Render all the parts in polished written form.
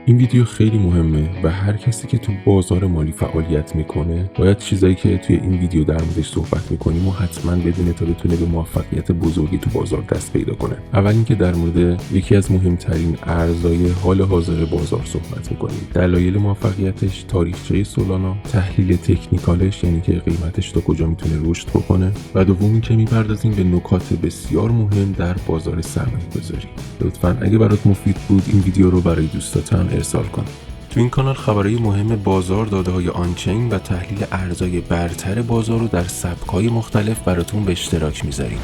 این ویدیو خیلی مهمه و هر کسی که تو بازار مالی فعالیت میکنه باید چیزایی که توی این ویدیو در موردش صحبت میکنیم و حتما بدونه تا بتونه به موفقیت بزرگی تو بازار دست پیدا کنه. اول اینکه در مورد یکی از مهمترین ارزهای حال حاضر بازار صحبت میکنیم، دلایل موفقیتش، تاریخچه سولانا، تحلیل تکنیکالش یعنی که قیمتش تا کجا میتونه رشد بکنه و دوم که میپردازیم به نکات بسیار مهم در بازار سرمایه‌گذاری. لطفاً اگه برات مفید بود این ویدیو رو برای دوستات هم ارسال کن. تو این کانال خبرهای مهم بازار، داده‌های آنچین و تحلیل ارزهای برتر بازار رو در سبک‌های مختلف براتون به اشتراک میذاریم.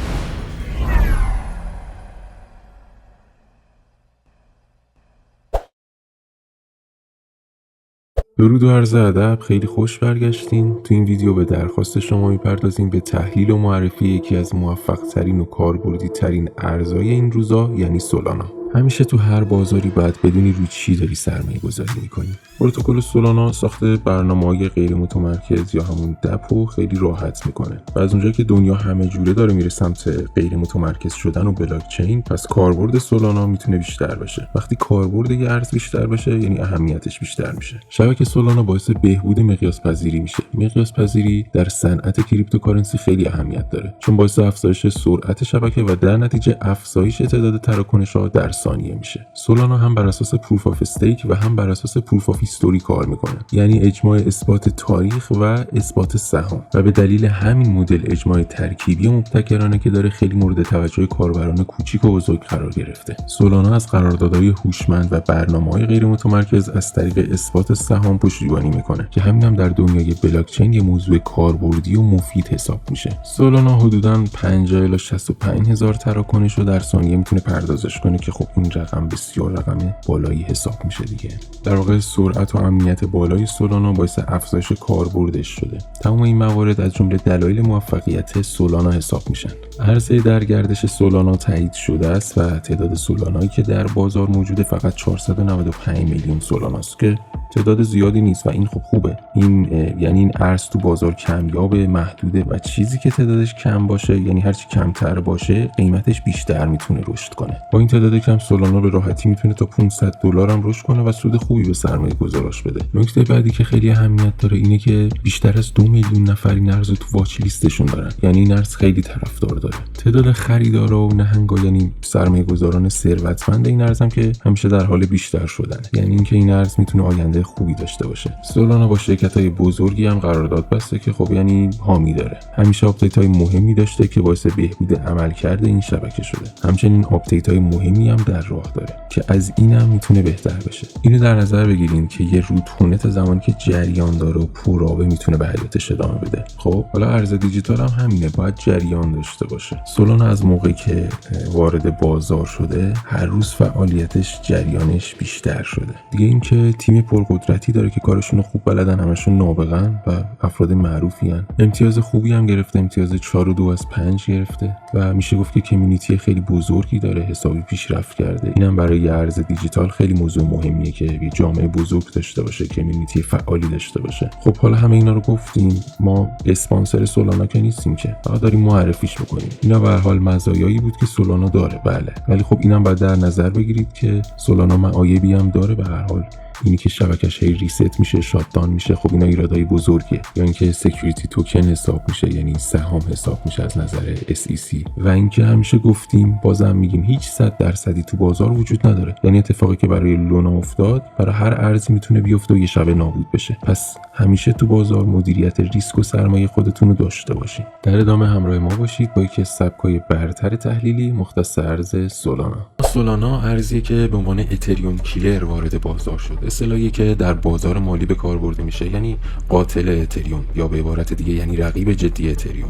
درود و عرض ادب، خیلی خوش برگشتین. تو این ویدیو به درخواست شما میپردازیم به تحلیل و معرفی یکی از موفق ترین و کاربردی ترین ارزهای این روزا یعنی سولانا. همیشه تو هر بازاری باید بدونی روی چی داری سرمایه گذاری میکنی. پروتکل سولانا ساخت برنامه‌های غیر متمرکز یا همون دپو خیلی راحت میکنه و از اونجایی که دنیا همه جوره داره میره سمت غیر متمرکز شدن و بلاک چین، پس کاربرد سولانا میتونه بیشتر بشه. وقتی کاربرد یه ارز بیشتر بشه یعنی اهمیتش بیشتر میشه. شبکه سولانا باعث بهبود مقیاس پذیری میشه. مقیاس پذیری در صنعت کریپتوکارنسی خیلی اهمیت داره چون باعث افزایش سرعت شبکه و در نتیجه افزایش تعداد تراکنش‌ها در ثانیه میشه. سولانا هم بر اساس پروف آف استیک و هم بر اساس پروف آف هیستوری کار میکنه، یعنی اجماع اثبات تاریخ و اثبات سهام، و به دلیل همین مدل اجماع ترکیبی مبتکرانه که داره خیلی مورد توجه کاربران کوچیک و بزرگ قرار گرفته. سولانا از قراردادهای هوشمند و برنامه‌های غیر متمرکز از طریق اثبات سهام پشتیبانی میکنه که همین هم در دنیای بلاک چین یه موضوع کاربردی و مفید حساب میشه. سولانا حدوداً 50 الی 65 هزار تراکنش رو در ثانیه میتونه پردازش کنه که خب این رقم بسیار رقم بالایی حساب میشه دیگه. در واقع سرعت و امنیت بالای سولانا باعث افزایش کاربردش شده. تمام این موارد از جمله دلایل موفقیت سولانا حساب میشن. عرضه در گردش سولانا تایید شده است و تعداد سولانایی که در بازار موجوده فقط 495 میلیون سولاناست که تعداد زیادی نیست و این خب خوبه. این یعنی این ارز تو بازار کمیاب، محدوده و چیزی که تعدادش کم باشه یعنی هرچی کمتر باشه قیمتش بیشتر میتونه رشد کنه. با این تعداد کم سولانا به راحتی میتونه تا $500 هم رشد کنه و سود خوبی به سرمایه گذاراش بده. نکته بعدی که خیلی اهمیت داره اینه که بیشتر از 2 میلیون نفر این ارز رو تو واچ لیستشون دارن، یعنی این ارز خیلی طرفدار داره. تعداد خریدارا و نهنگا یعنی سرمایه گذاران ثروتمند این ارز هم که همیشه در حال بیشتر شدن، یعنی اینکه این ارز میتونه آینده خوبی داشته باشه. سولانا با شرکت‌های بزرگی هم قرارداد بسته که خب یعنی حامی داره. همیشه آپدیت‌های مهمی داشته که باعث بهبود عملکرد این شبکه شده. همچنین آپدیت‌های مهمی هم در راه داره که از اینم میتونه بهتر بشه. اینو در نظر بگیرین که یه رودخونه تا زمانی که جریان داره و پرآبه میتونه به حیاتش ادامه بده. خب حالا ارز دیجیتال هم همینه، باید جریان داشته باشه. سولانا از موقعی که وارد بازار شده هر روز فعالیتش جریانش بیشتر شده. دیگه این که تیم پرقدرتی داره که کارشون خوب بلدن، همشون نابغه‌ن و افراد معروفی ان. امتیاز خوبی هم گرفته، امتیاز 4.2 از 5 گرفته و میشه گفت که کمیونیتی خیلی بزرگی داره، حسابی پیشرفت کرده. اینم برای ارز دیجیتال خیلی موضوع مهمیه که یه جامعه بزرگ داشته باشه، کمیونیتی فعالی داشته باشه. خب حالا همه اینا رو گفتیم، ما اسپانسر سولانا که نیستیم که، فقط داریم معرفیش می‌کنیم. اینا به هر حال مزایایی بود که سولانا داره، بله، ولی خب اینم باید در نظر بگیرید که سولانا معایبی هم داره. به هر حال اینی که شبکه‌اش هی ریست میشه، شاتدان میشه، خب اینا ایرادای بزرگیه. یا اینکه سکیوریتی توکن حساب میشه، یعنی سهام حساب میشه از نظر SEC. و اینکه همیشه گفتیم، بازم میگیم، هیچ 100% تو بازار وجود نداره. یعنی اتفاقی که برای لونا افتاد برای هر ارزی میتونه بیفته و یه شب نابود بشه. پس همیشه تو بازار مدیریت ریسک و سرمایه خودتون رو داشته باشین. در ادامه همراه ما باشید با یکی از سبک‌های برتر تحلیلی مختص ارز سولانا. سولانا ارزیه که به عنوان اتریوم کیلر وارد بازار شد. اصطلاحی که در بازار مالی به کار برده میشه، یعنی قاتل اتریوم، یا به عبارت دیگه یعنی رقیب جدی اتریوم.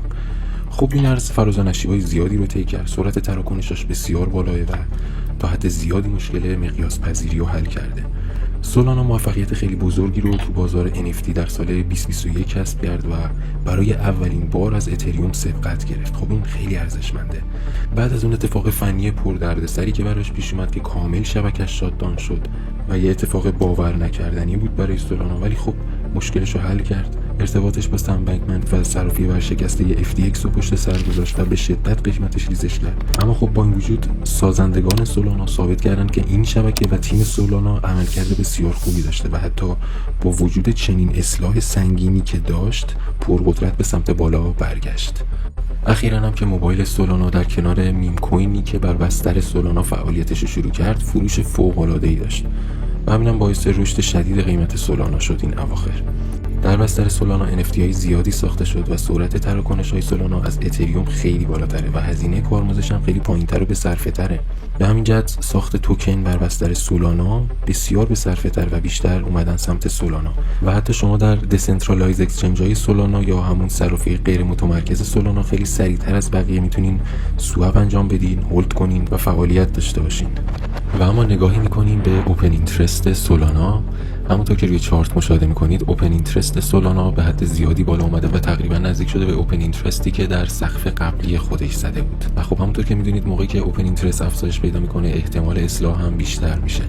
خب این ارز فراز و نشیب‌های زیادی رو طی کرد، سرعت تراکنشش بسیار بالاه و تا حد زیادی مشکل مقیاس پذیری رو حل کرده. سولانا موفقیت خیلی بزرگی رو تو بازار NFT در سال 2021 کسب کرد و برای اولین بار از اتریوم سبقت گرفت. خب این خیلی ارزشمنده. بعد از اون اتفاق فنی پردردسری که براش پیش اومد که کامل شبکه‌اش شاتدان شد و یه اتفاق باور نکردنی بود برای سولانا، ولی خب مشکلش رو حل کرد ارتباطش با سم بنکمن و صرافی ورشکسته FTX رو پشت سر گذاشت و به شدت قیمتش ریزش کرد. اما خب با این وجود سازندگان سولانا ثابت کردن که این شبکه و تیم سولانا عملکرد بسیار خوبی داشته و حتی با وجود چنین اصلاح سنگینی که داشت پرقدرت به سمت بالا برگشت. اخیراً هم که موبایل سولانا در کنار میم کوینی که بر بستر سولانا فعالیتش رو شروع کرد فروش فوق‌العاده‌ای داشت و همینم باعث رشد شدید قیمت سولانا شد این اواخر. در بستر سولانا NFT های زیادی ساخته شد و سرعت تراکنش های سولانا از اتریوم خیلی بالاتره و هزینه کارآموزش هم خیلی پایین‌تر و به صرفه تره. به همین جهت ساخت توکن بر بستر سولانا بسیار به صرفه تر و بیشتر اومدن سمت سولانا و حتی شما در دسنترالایز اکسچنج های سولانا یا همون صرافی غیر متمرکز سولانا خیلی سریعتر از بقیه میتونین سواب انجام بدین، هولد کنین و فعالیت داشته باشین. و اما نگاهی میکنیم به اوپن اینترست سولانا. همونطور که روی چارت مشاهده میکنید اوپن اینترست سولانا به حد زیادی بالا اومده و تقریبا نزدیک شده به اوپن اینترستی که در سقف قبلی خودش زده بود. و خب همونطور که میدونید موقعی که اوپن اینترست افزایش پیدا میکنه احتمال اصلاح هم بیشتر میشه.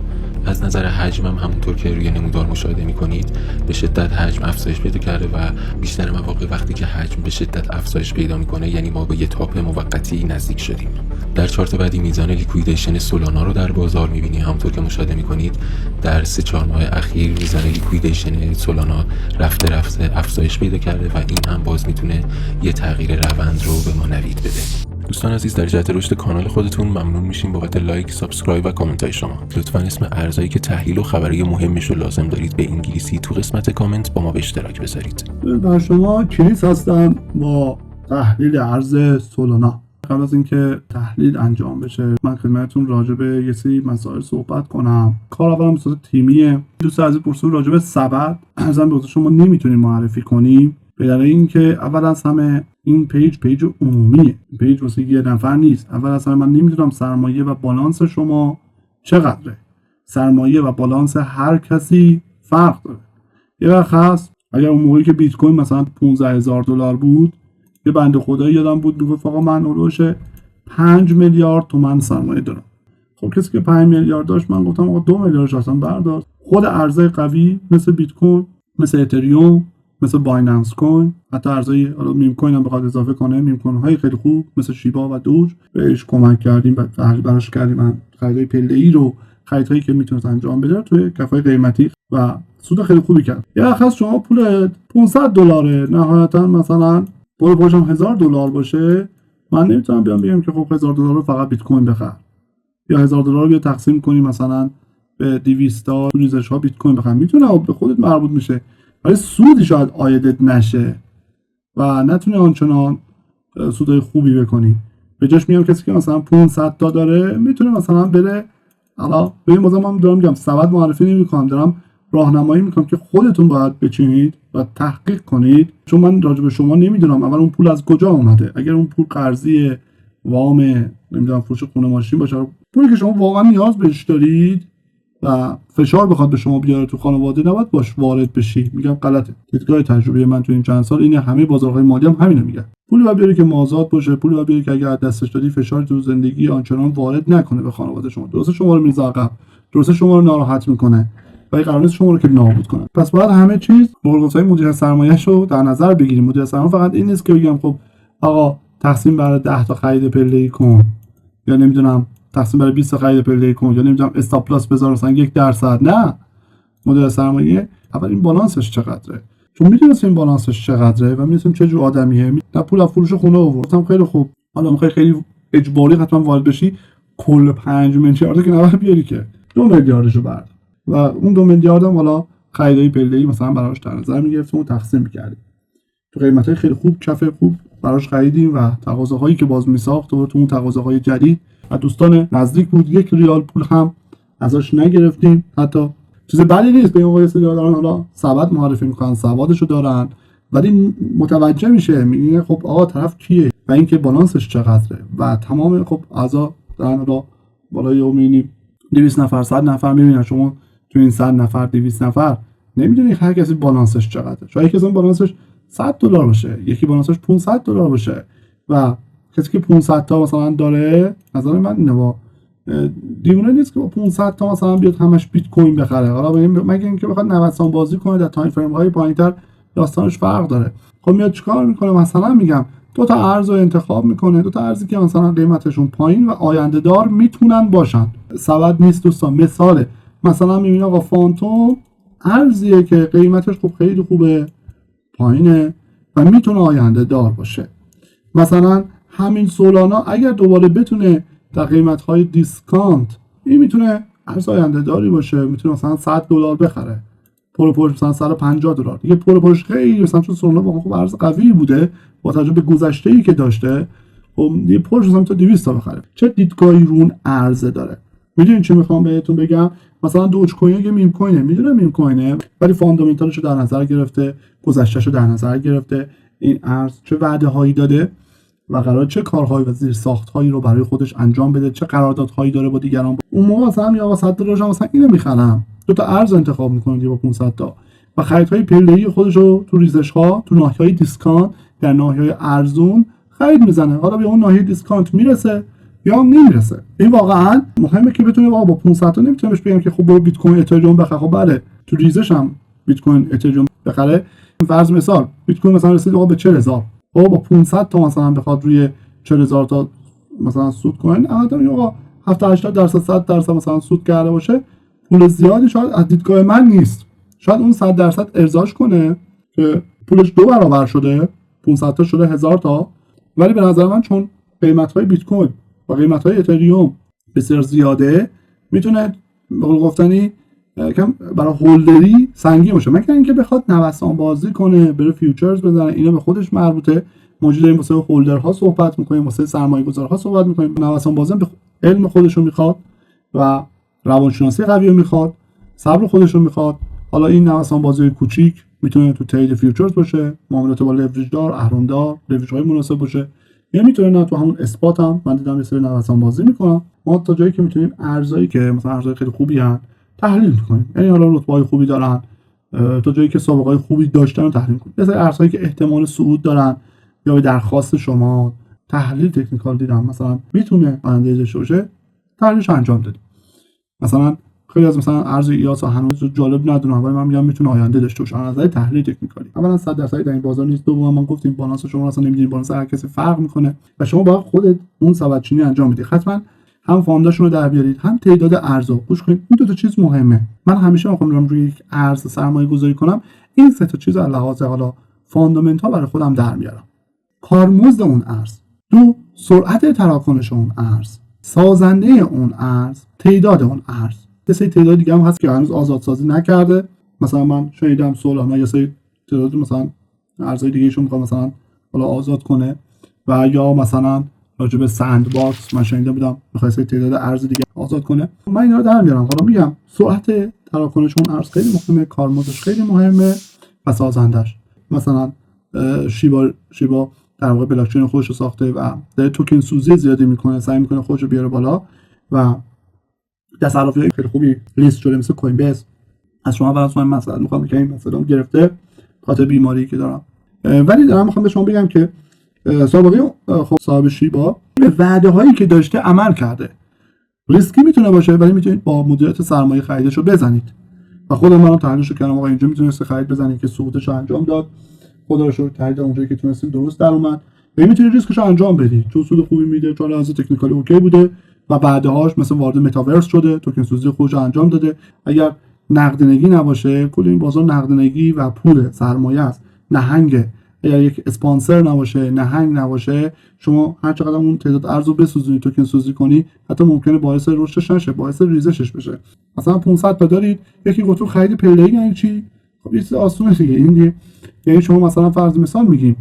از نظر حجم هم همونطور که روی نمودار مشاهده میکنید به شدت حجم افزایش پیدا کرده و بیشتر مواقع وقتی که حجم به شدت افزایش پیدا میکنه یعنی ما به یه تاپ موقتی نزدیک شدیم. در چارت بعدی میزان لیکویدیشن سولانا رو در بازار میبینید. همونطور که مشاهده میکنید در 3-4 ماه اخیر میزان لیکویدیشن سولانا رفته افزایش پیدا کرده و این هم باز میتونه یه تغییر روند رو به ما نوید بده. دوستان عزیز در جهت رشد کانال خودتون ممنون میشیم بابت لایک، سابسکرایب و کامنت های شما. لطفاً اسم ارزایی که تحلیل و خبری مهمش رو لازم دارید به انگلیسی تو قسمت کامنت با ما به اشتراک بذارید. در شما کریس هستم با تحلیل ارز سولانا. قبل از اینکه تحلیل انجام بشه من خدمتتون راجع به یه سری مسائل صحبت کنم. کار اولم به صورت تیمیه. دوست عزیز پرسید راجع به سبد ارزم به شما نمیتونیم معرفی کنیم. به دلیل اینکه اول از همه این پیج عمومیه. پیج واسه یه نفر نیست. اول از همه من نمیدونم سرمایه و بالانس شما چقدره. سرمایه و بالانس هر کسی فرق داره. یه وقت هست اگر اون موقعی که بیت کوین مثلا $15,000 بود یه بنده خدایی یادم بود میگفت آقا من اولش 5 میلیارد تومان سرمایه دارم. خب کسی که 5 میلیارد داشت من گفتم آقا 2 میلیاردش اصلا بردار. خود ارزهای قوی مثل بیت کوین، مثل اتریوم، مثل بایننس کوین، حتی ارزهای حالا میم کوین هم بخواد اضافه کنه، میم کوین های خیلی خوب مثل شیبا و دوج بهش کمک کردیم براش کردیم. من خریدای پله‌ای رو خریدایی که میتونست انجام بده توی کفای قیمتی و سود خیلی خوبی کرد. یا خاص شما پول $500 نهایتا مثلا برو پاشم $1,000 باشه من نمیتونم بیام بگم که خب $1,000 رو فقط بیت کوین بخر یا $1,000 رو بیا تقسیم کنی مثلا به 200 تا ریزش ها بیت کوین بخر. میتونه به خودت مربوط میشه ولی سودی شاید عایدت نشه و نتونی آنچنان سودای خوبی بکنی. به جاش میگم کسی که مثلا 500 تا داره میتونه مثلا بره حالا ببین بازم من دارم میگم سبد معرفی نمیکنم، دارم راهنمایی میکنم که خودتون باید بچینید و تحقیق کنید چون من راجع به شما نمیدونم اول اون پول از کجا اومده. اگر اون پول قرضی وام نمیدونم فروش خونه ماشین باشه پولی که شما واقعا نیاز بهش دارید و فشار بخواد به شما بیاره تو خانواده نباید باش وارد بشی. میگم غلطه. دیدگاه تجربه من تو این چند سال اینه، همه بازارهای مالی هم همینو میگن. پولی باید بیاری که مازاد باشه، پولی باید بیاری که اگه از دستش دادی فشار تو زندگی آنچنان وارد نکنه به خانواده شما. درسته شما رو میذاره عقب، درسته شما رو ناراحت میکنه ولی قرار نیست شما رو که نابود کنه. پس باید همه چیز مرغ‌های مدیر سرمایه‌شو در نظر بگیریم. مدیر سرمایه فقط این نیست که بگم خب آقا تقسیم بر 10 تا خرید پله‌ای کن یا نمیدونم تقسیم بر 20 تا خرید پله‌ای کن یا نمیدونم استاپ لاس بذار مثلا 1%. نه، مدیر سرمایه اول این بالانسش چقدره، چون میدونید این بالانسش چقدره و میدونید چه جور آدمیه. نه پول از فروش خونه آوردم خیلی خوب، حالا میخوای خیلی اجباری حتما وارد بشی کل 5 میلیارد که نباید بیاری که 2 میلیاردشو بردار و اون 2 میلیارد هم حالا خریدای پله‌ای مثلا براش در نظر میگرفتیم و تقسیم می‌کردیم تو قیمتای خیلی خوب، کف خوب براش خریدیم و تقاضاهایی که باز میساخت و تو اون تقاضاهای جدید و دوستان نزدیک بود 1 ریال پول هم ازش نگرفتیم. حتی چیز بدی نیست به اون سری دارن حالا سبد معرفی میکنن، سوادشو دارن ولی متوجه میشه میگه خب آقا طرف کیه و اینکه بالانسش چقدره و تمام خب اعضا دارن حالا بالای میبینیم 200 نفر 100 نفر میبینن. شما تو این 100 نفر 200 نفر نمیدونی هر کسی بالانسش چقدره. شاید کسی بالانسش $100 باشه، یکی بالانسش $500 باشه و کسی که 500 تا مثلا داره نظر من اینه با دیونه نیست که با 500 تا مثلا بیاد همش بیت کوین بخره. حالا مگه اینکه بخواد 90 سام بازی کنه در تایم فریم های پایینتر داستانش فرق داره. خب میاد چیکار میکنه؟ مثلا میگم دو تا ارز رو انتخاب میکنه، دو تا ارزی که مثلا قیمتشون پایین و آینده دار میتونن باشن. سبد نیست دوستان، مثاله. مثلا میبینی آقا فانتوم ارزیه که قیمتش خب خیلی خوبه، پایینه و میتونه آینده دار باشه. مثلا همین سولانا اگر دوباره بتونه در قیمت‌های دیسکانت، این میتونه ارز آینده داری باشه، میتونه مثلا $100 بخره، پروپوش مثلا $150 دیگه. پروپوش خیلی مثلا چون سولانا واقعا خوب ارز قوی بوده با توجه به گذشته‌ای که داشته، خب یه پروپوش مثلا تا 200 تا بخره. چه دیدگاهی رون ارزه داره؟ میدونین چی میخوام بهتون بگم؟ مثلا دوج کوین یه میم کوینه، میدونه میم کوینه، ولی فاندامنتالش رو در نظر گرفته، گذشته‌شو در نظر گرفته، این ارز چه وعده هایی داده و قرار چه کارهایی و زیر ساختهایی رو برای خودش انجام بده، چه قراردادهایی داره با دیگران. اون موقع مثلا یا $100 مثلا اینو میخرم، دو تا ارز انتخاب میکنه با 500 تا و خریدهای پله‌ای خودش رو تو ریزش ها، تو ناحیه‌های دیسکانت، در ناحیه‌های ارزون خرید میزنه. حالا به اون ناحیه دیسکانت میرسه یا نمیرسه. این واقعا مهمه که بتونه با 500 تا نمیتونم بهش بگم که خب برو بیت کوین اتریوم بخر. خب بله تو ریزش هم بیت کوین اتریوم بخره. فرض مثال بیت کوین مثلا رسید آقا به 40000، با 500 تا مثلا بخواد روی 40000 تا مثلا سود کنه، البته آقا 70-80% 100% مثلا سود کرده باشه، پول زیادی شاید از دیدگاه من نیست. شاید اون 100% ارزاش کنه که پولش 2 برابر شده، 500 تا شده 1000 تا، ولی به نظر من چون قیمت‌های بیت کوین و قیمت‌های اتریوم بسیار زیاده، میتونه به قول گفتنی کم برای هولدری سنگین باشه. مگر اینکه بخواد نوسان بازی کنه، بره فیوچرز بزنه، اینا به خودش مربوطه. موجود این واسه هولدرها صحبت می‌کنیم، واسه سرمایه‌گذارها صحبت می‌کنیم. نوسان بازی به علم خودشون میخواد و روانشناسی قوی میخواد، صبر خودشون میخواد. حالا این نوسان بازی کوچیک میتونه تو ترید فیوچرز باشه، معاملات با لورج دار، اهرم دار، لورج‌های مناسب باشه، یا میتونه نه تو همون اسپات هم من دیدم یه سری نوسان بازی میکنن. ما تا جایی که میتونیم ارزایی که مثلا ارزای خیلی خوبی ان تحلیل میکنیم، یعنی حالا رتبه‌های خوبی دارن، تا جایی که سابقه‌های خوبی داشتن رو تحلیل کنیم. مثلا ارزهایی که احتمال صعود دارن یا به درخواست شما تحلیل تکنیکال دیدم مثلا میتونه آینده داشته باشه، تحلیلش انجام دادیم. مثلا خیلی از مثلا ارز ایاس هنوز جالب ندونم، ولی من میگم میتونه آینده داشته باشه از نظر تحلیل تکنیکالی. اولا 100% در این بازار نیست، دوم ما گفتیم بالانس شما اصلا نمیدونید، بالانس هر کسی فرق میکنه و شما باید خودت اون سبدچینی انجام بدید. حتما هم فانداشون رو در بیارید، هم تعداد ارزا گوش کنید. این دو تا چیز مهمه. من همیشه میخوام روی یک ارز سرمایه گذاری کنم، این سه تا چیز از لحاظ حالا فاندامنتال برای خودم در میارم. کارمزد اون ارز، دو سرعت تراکنش اون ارز، سازنده اون ارز، تعداد اون ارز. یه سری تعداد دیگه هم هست که هنوز آزادسازی نکرده. مثلا من شنیدم سولانا یه سری تعداد مثلا ارزهای دیگه ایشون میخواد مثلا حالا آزاد کنه، و یا مثلا راجع به سند باکس من شنیده بودم میخواد سری تعداد ارز دیگه آزاد کنه. من اینا رو در میارم. حالا میگم سرعت تراکنش اون ارز خیلی مهمه، کارمزدش خیلی مهمه و سازندش. مثلا شیبا در واقع بلاک چین خودش رو ساخته و داره توکن سوزی زیادی میکنه، سعی میکنه خودش رو بیاره بالا و تصرفی خیلی خوبی لیست شده مثل کوین بیس. از شما برای من مسئله میخوام که این مسئله گرفته خاطر بیماری که دارم، ولی دارم میخوام به شما بگم که سابقه خب صاحب شیبا به وعده هایی که داشته عمل کرده. ریسکی میتونه باشه ولی میتونید با مدیریت سرمایه خریدش رو بزنید و خودم منم تحلیلش کردم. آقا اینجا میتونید خرید بزنید که سقوطش انجام داد، خدا رو شکر خرید اونجایی که تونستیم درست در اومد و میتونید ریسکش رو انجام بدید چون سود خوبی میده، چون از تکنیکالی اوکی بوده و بعدهاش مثلا وارد متاورس شده، توکن سوزی خودش رو انجام داده. اگر نقدینگی نباشه، کل این بازار نقدینگی و پول سرمایه است، نهنگ. اگر یک اسپانسر نباشه، نهنگ نباشه، شما هر چقدر اون تعداد ارزو بسوزونی، توکن سوزی کنی، حتی ممکنه باعث رشدش نشه، باعث ریزشش بشه. مثلا 500 تا دارید، یکی گفت خرید پله‌ای یعنی چی؟ خب این آسونه دیگه. این دیگه یعنی شما مثلا فرض مثال میگیم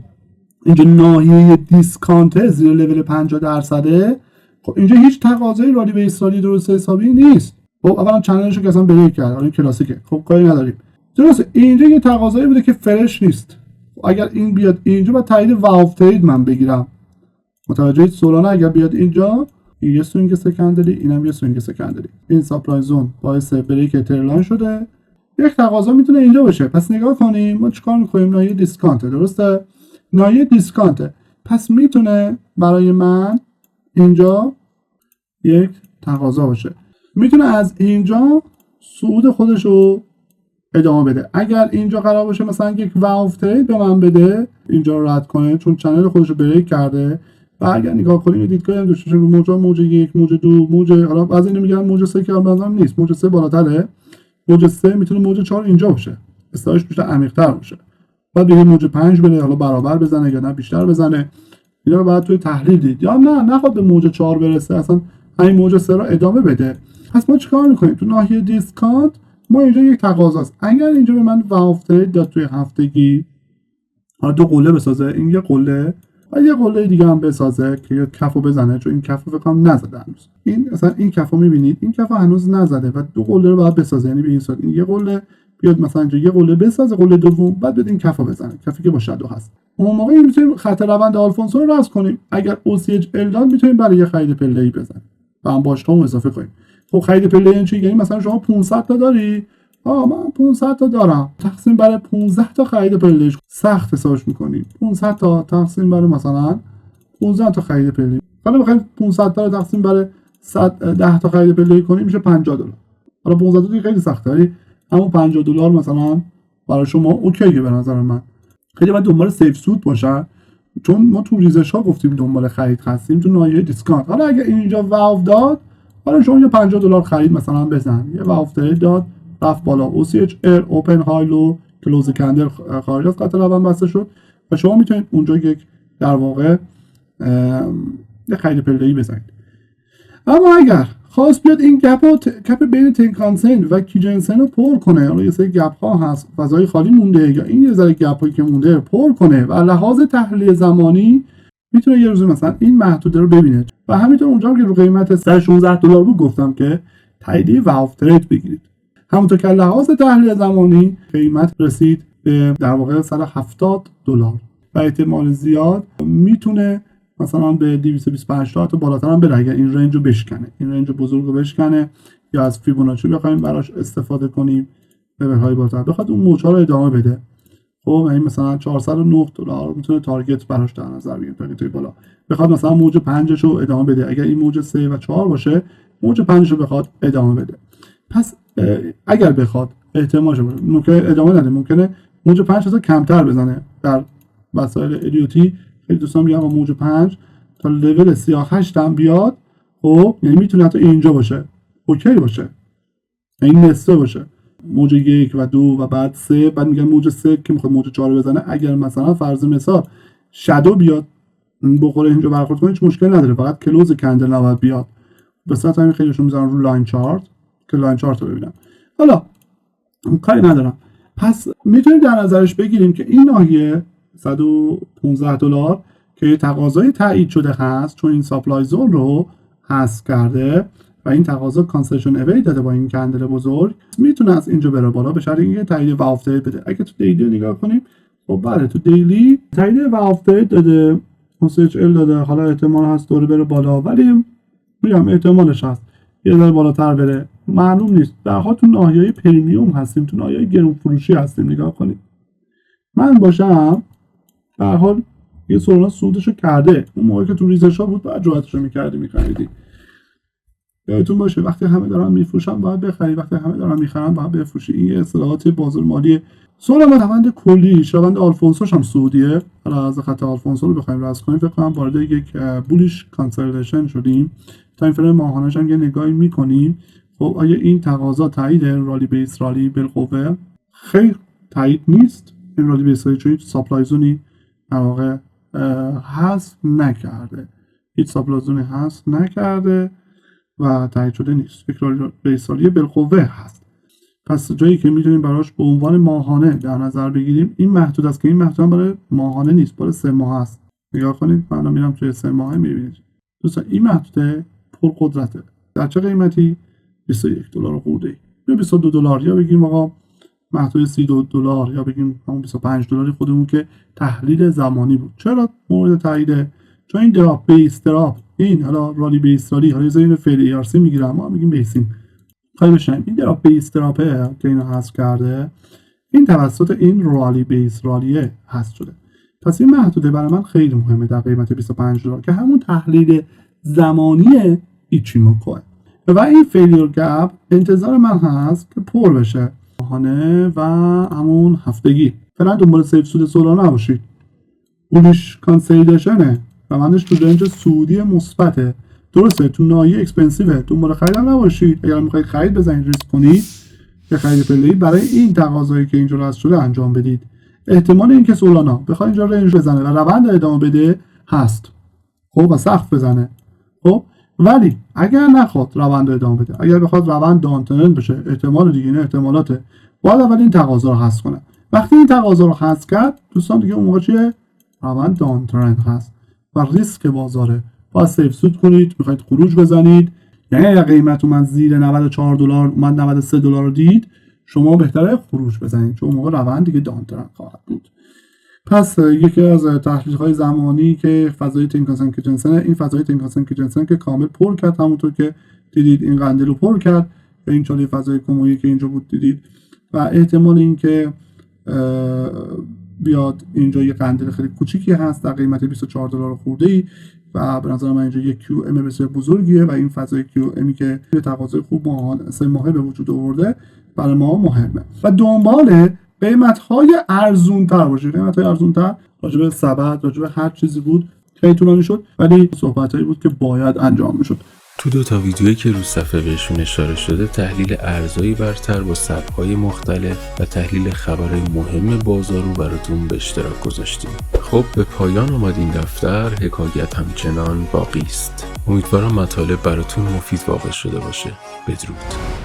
اینجا ناحیه دیسکانت زیر لول 50%، خب اینجا هیچ تقاضایی رالی به ایستالی درست حسابی نیست. خب اولا چنلش رو که اصلا بریک کرد، این کلاسیکه، خب کاری نداریم. درسته اینجا یه تقاضایی بوده که فرش نیست. اگر این بیاد اینجا با تایید واو ترید من بگیرم، متوجه سولانا اگر بیاد اینجا، این یه سوینگ سکندری، اینم یه سوینگ سکندری، این سپلای زون باعث بریک ترلاین شده، یک تقاضا میتونه اینجا باشه. پس نگاه کنیم ما چیکار می‌کنیم. ناحیه دیسکانت، درسته؟ ناحیه دیسکانت، پس میتونه برای من اینجا یک تقاضا باشه، میتونه از اینجا صعود خودش رو ادامه بده. اگر اینجا قرار باشه مثلا یک واو ترید به من بده، اینجا رو رد کنه چون چنل خودش رو بریک کرده. و اگر نگاه کنیم دیدگاهی هم داشته رو موج 1 موج 2 موج، حالا بعضی اینو میگن موج 3 که مثلا نیست، موج 3 بالاتره، موج 3 میتونه موج 4 اینجا باشه، استایش بیشتر عمیق‌تر باشه. بعد دیگه موج 5 بره، حالا برابر بزنه یا نه بیشتر بزنه، اینا رو بعد توی تحلیل دید. یا نه نخواد به موج 4 برسه، اصلا همین موج 3 رو ادامه بده. پس ما چیکار میکنیم؟ تو ناحیه دیسکانت ما اینجا یک تقاضاست. اگر اینجا به من واو ترید داد توی هفتگی، حالا 2 قله بسازه، این یه قله و یه قله دیگه هم بسازه که یه کفو بزنه، چون این کفو فکر کنم نزده هنوز. این مثلا این کفو میبینید، این کفو هنوز نزده و 2 قله رو باید بسازه. یعنی به این صورت این یه قله بیاد مثلا اینجا یه قله بسازه، قله دوم، بعد بدین کفو بزنه، کفی که با شادو هست. اون موقع میتونیم خط روند آلفونسو رو رسم کنیم. اگر OCH داد میتونیم برای یه خرید پله‌ای بزنیم و هم باشگاه اضافه کنیم. خب خرید پله‌ای چی؟ یعنی مثلا شما 500 تا داری، من 500 تا دارم، تقسیم بر 15 تا خرید پله‌ای سخت حسابش می‌کنیم. 500 تا تقسیم بر مثلا 15 تا خرید پله‌ای. حالا بخوایم 500 تا رو تقسیم بر 10 تا خرید پله‌ای کنیم میشه $50. حالا 15 تا خیلی سخته، ولی همون $50 مثلا برای شما اوکیه به نظر من. خیلی باید دنبال سیف سود باشه، چون ما تو ریزش ها گفتیم دنبال خرید هستیم تو ناحیه دیسکانت. حالا اگه اینجا واو داد، حالا شما یه $50 خرید مثلا بزن، یه واو ترید داد رفت بالا، OCH اوپن های لو کلوز کندل خارج از خط روند بسته شد و شما میتونید اونجا یک در واقع یه خرید پله‌ای بزنید. اما اگر خواست بیاد این گپ بین تنکانسن و کیجنسن رو پر کنه، حالا یه سری گپ ها هست، فضای خالی مونده، یا این یه ذره گپ هایی که مونده پر کنه و لحاظ تحلیل زمانی میتونه یه روزی مثلا این محدوده رو ببینه. و همینطور اونجا که رو قیمت $116 بود گفتم که تاییدیه واو ترید بگیرید. همونطور که لحاظ تحلیل زمانی قیمت رسید به در واقع $170 و احتمال زیاد میتونه مثلا به 225 تا حتی بالاتر هم بره اگر این رنج رو بشکنه، این رنج بزرگ رو بشکنه، یا از فیبوناچی بخوایم براش استفاده کنیم لول های بالاتر بخواد اون موج‌ها رو ادامه بده. خب این مثلا $409 میتونه تارگت براش در نظر بگیریم، تارگت بالا. بخواد مثلا موج 5 رو ادامه بده، اگر این موج 3 و 4 باشه موج 5 رو بخواد ادامه بده. پس اگر بخواد احتمالش ممکنه ادامه نده، ممکنه موج 5 تا کمتر بزنه. در مسائل الیوتی خیلی دوستان میگن با موج 5 تا لول 38 هم بیاد، خب یعنی میتونه حتی اینجا باشه، اوکی باشه، این نصفه باشه، موج 1 و 2 و بعد 3، بعد میگن موج 3 که میخواد موج 4 بزنه، اگر مثلا فرض مثال شادو بیاد بخوره اینجا برخورد کنه هیچ مشکل نداره، فقط کلوز کندل نباید بیاد. به صورت همین خیلیشون میذارن رو لاین چارت که لاین چارت رو ببینم. حالا کاری ندارم. پس میتونیم در نظرش بگیریم که این ناحیه $115 که تقاضای تایید شده هست، چون این سپلای زون رو حذف کرده و این تقاضا کانسشن اوی داده با این کندل بزرگ، میتونه از اینجا بره بالا به شرطی اینکه تایید واو ترید بده. اگه تو دیلی نگاه کنیم، خب بله تو دیلی تایید واو ترید داده، OCH داده، حالا احتمال هست دوره بره بالا، ولی میگم احتمالش هست یه ذره بالاتر بره، معلوم نیست. در حال تو ناحیه پریمیوم هستیم، تو ناحیه گرون فروشی هستیم. نگاه کنید من باشم در حال یه سولانا سودشو کرده، اون موقعی که تو ریزش ها بود بعد جواتشو می‌خریدی. یادتون باشه وقتی همه دارن میفروشن باید بخری، وقتی همه دارن میخرن باید بفروشی. این اصطلاحات بازار مالی. سولانا روند کلیش، روند آلفونسوش هم سودیه. حالا از خط آلفونسو رو بخوایم رسم کنیم، فکر کنم وارد یک بولیش کانسلیدیشن شدیم. تایم فریم ماهانه‌اش هم یه نگاهی میکنیم. خب آیا این تقاضا تایید رالی بیس رالی بالقوه؟ خیر تایید نیست. این رالی بیس رالی چون سپلای زونی در واقع حذف نکرده، هیچ سپلای زونی حذف نکرده و تایید شده نیست. یک رالی بیس رالی بالقوه هست. پس جایی که میتونیم براش به عنوان ماهانه در نظر بگیریم این محدود است، که این محدود برای ماهانه نیست، برای 3 ماه است. نگاه کنید من میرم توی 3 ماه میبینید دوستان این محدوده پر قدرته. در چه قیمتی؟ $21 خورده یا $22 یا بگیم آقا محدود $32 یا بگیم همون $25 خودمون که تحلیل زمانی بود. چرا مورد تاییده؟ چون این دراپ بیس دراپ، این حالا رالی بیس رالی، حالا زین فعل ERC میگیرم ما میگیم بیسینگ خیلی بشن. این دراپ بیس دراپه که اینو حذف کرده، این توسط این رالی بیس رالیه حذف شده. پس این محدوده برای من خیلی مهمه در قیمت $25 که همون تحلیل زمانی ایچیموکوه. و این فیلیر گپ انتظار من هست که پر بشه. ماهانه و همون هفتگی. فعلا دنبال سیف سود سولانا نباشید. بولیش کانسیلیدیشنه، روندش تو رنج سودی مثبته. درسته تو ناحیه اکسپنسیوه، دنبال خرید نباشید. اگر میخواید خرید بزنید ریسک کنید که خرید پله‌ای برای این تقاضایی که اینجا رد شده انجام بدید. احتمال اینکه سولانا بخواد اینجا رنج بزنه و روند ادامه بده هست. خب و سقف بزنه. خب ولی اگر نخواد روند ادامه بده، اگر بخواد روند دانترند بشه، احتمال دیگه نه احتمالاته، باید اول این تقاضا رو حذف کنه. وقتی این تقاضا رو حذف کرد دوستان دیگه اون موقع چیه؟ روند دانترند هست و ریسک بازاره. باید سیف سود کنید. میخواید خروج بزنید، یعنی اگر قیمت اومد زیر $94 اومد $93 رو دید، شما بهتره خروج بزنید چون اون موقع روند دیگه دانترند خواهد بود. پس یکی از تحلیل‌های زمانی که فضای تینکاسن کیچنسن، این فضای تینکاسن کیچنسن که کامل پر کرد، همونطور که دیدید این قندیل رو پر کرد و این چاله فضای کومویی که اینجا بود دیدید و احتمال این که بیاد اینجا یه قندیل خیلی کوچیکی هست در قیمت $24 خورده‌ای و به نظر من اینجا یک کیو ام بسیار بزرگیه و این فضای کیو امی که به تقاضای خوب ماهانه 3 ماهه به وجود آورده برای ما مهمه و دنبال قیمت‌های ارزون‌تر باشه. قیمت‌های ارزون‌تر راجع به سبد، راجع به هر چیزی بود، خیلی طولانی شد ولی صحبتایی بود که باید انجام میشد. تو 2 ویدیویی که رو صفحه بهشون اشاره شده تحلیل ارزهای برتر با سبک‌های مختلف و تحلیل خبرهای مهم بازار رو براتون به اشتراک گذاشتیم. خب به پایان اومد این دفتر، حکایت همچنان باقی است. امیدوارم مطالب براتون مفید واقع شده باشه. بدرود.